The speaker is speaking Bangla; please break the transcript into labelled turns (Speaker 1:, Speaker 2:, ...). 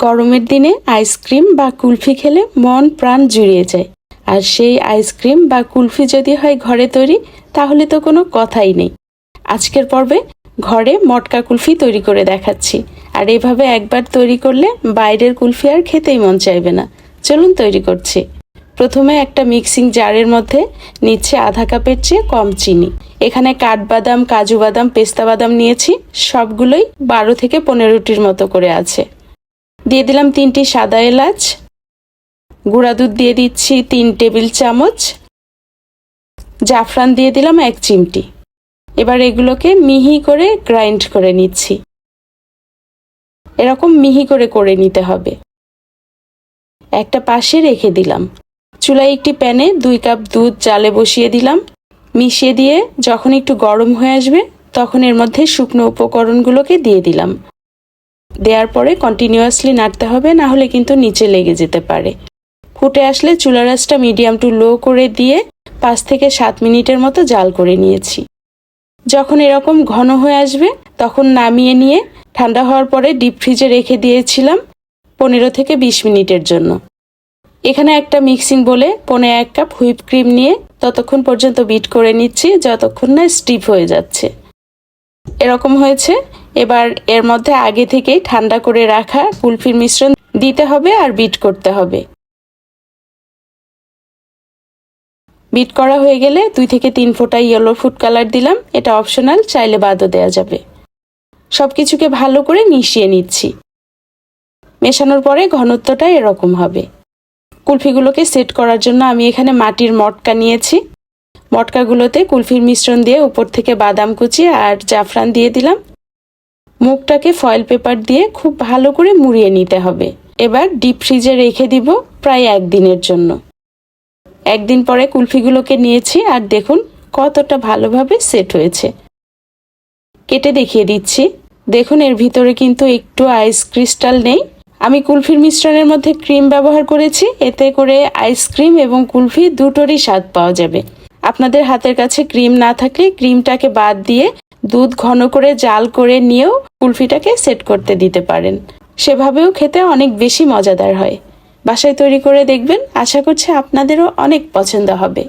Speaker 1: গরমের দিনে আইসক্রিম বা কুলফি খেলে মন প্রাণ জুড়িয়ে যায়। আর সেই আইসক্রিম বা কুলফি যদি হয় ঘরে তৈরি, তাহলে তো কোনো কথাই নেই। আজকের পর্বে ঘরে মটকা কুলফি তৈরি করে দেখাচ্ছি। আর এভাবে একবার তৈরি করলে বাইরের কুলফি আর খেতেই মন চাইবে না। চলুন তৈরি করছি। প্রথমে একটা মিক্সিং জারের মধ্যে নিচ্ছে আধা কাপের চেয়ে কম চিনি। এখানে কাঠবাদাম, কাজু বাদাম, পেস্তা বাদাম নিয়েছি। সবগুলোই 12 থেকে 15টির মতো করে আছে। দিয়ে দিলাম 3টি সাদা এলাচ। গুঁড়া দুধ দিয়ে দিচ্ছি 3 টেবিল চামচ। জাফরান দিয়ে দিলাম 1 চিমটি। এবার এগুলোকে মিহি করে গ্রাইন্ড করে নিচ্ছি। এরকম মিহি করে নিতে হবে। একটা পাশে রেখে দিলাম। চুলায় একটি প্যানে 2 কাপ দুধ জালে বসিয়ে দিলাম। মিশিয়ে দিয়ে যখন একটু গরম হয়ে আসবে, তখন এর মধ্যে শুকনো উপকরণগুলোকে দিয়ে দিলাম। দেওয়ার পরে কন্টিনিউয়াসলি নাড়তে হবে, না হলে কিন্তু নিচে লেগে যেতে পারে। ফুটে আসলে চুলার আঁচটা মিডিয়াম টু লো করে দিয়ে 5 থেকে 7 মিনিটের মতো জাল করে নিয়েছি। যখন এরকম ঘন হয়ে আসবে, তখন নামিয়ে নিয়ে ঠান্ডা হওয়ার পরে ডিপ ফ্রিজে রেখে দিয়েছিলাম 15 থেকে 20 মিনিটের জন্য। এখানে একটা মিক্সিং বলে 1 কাপ হুইপ ক্রিম নিয়ে ততক্ষণ পর্যন্ত বিট করে নিচ্ছি যতক্ষণ না স্টিফ হয়ে যাচ্ছে। এরকম হয়েছে। এবার এর মধ্যে আগে থেকেই ঠান্ডা করে রাখা কুলফির মিশ্রণ দিতে হবে আর বিট করতে হবে। বিট করা হয়ে গেলে 2 থেকে 3 ফোঁটা ইয়েলো ফুড কালার দিলাম। এটা অপশনাল, চাইলে বাদও দেওয়া যাবে। সবকিছুকে ভালো করে মিশিয়ে নিচ্ছি। মেশানোর পরে ঘনত্বটা এরকম হবে। কুলফিগুলোকে সেট করার জন্য আমি এখানে মাটির মটকা নিয়েছি। মটকাগুলোতে কুলফির মিশ্রণ দিয়ে উপর থেকে বাদাম কুচি আর জাফরান দিয়ে দিলাম। মুখটাকে ফয়েল পেপার দিয়ে খুব ভালো করে মুড়িয়ে নিতে হবে। এবার ডিপ ফ্রিজে রেখে দিব প্রায় 1 দিনের জন্য। 1 দিন পরে কুলফিগুলোকে নিয়েছি আর দেখুন কতটা ভালোভাবে সেট হয়েছে। কেটে দেখিয়ে দিচ্ছি। দেখুন এর ভিতরে কিন্তু একটু আইস ক্রিস্টাল নেই। আমি কুলফির মিশ্রণের মধ্যে ক্রিম ব্যবহার করেছি। এতে করে আইসক্রিম এবং কুলফি দুটোরই স্বাদ পাওয়া যাবে। আপনাদের হাতের কাছে ক্রিম না থাকলে ক্রিমটাকে বাদ দিয়ে দুধ ঘন করে জাল করে নিয়েও কুলফিটাকে সেট করতে দিতে পারেন। সেভাবেও খেতে অনেক বেশি মজাদার হয়। বাসায় তৈরি করে দেখবেন, আশা করছি আপনাদেরও অনেক পছন্দ হবে।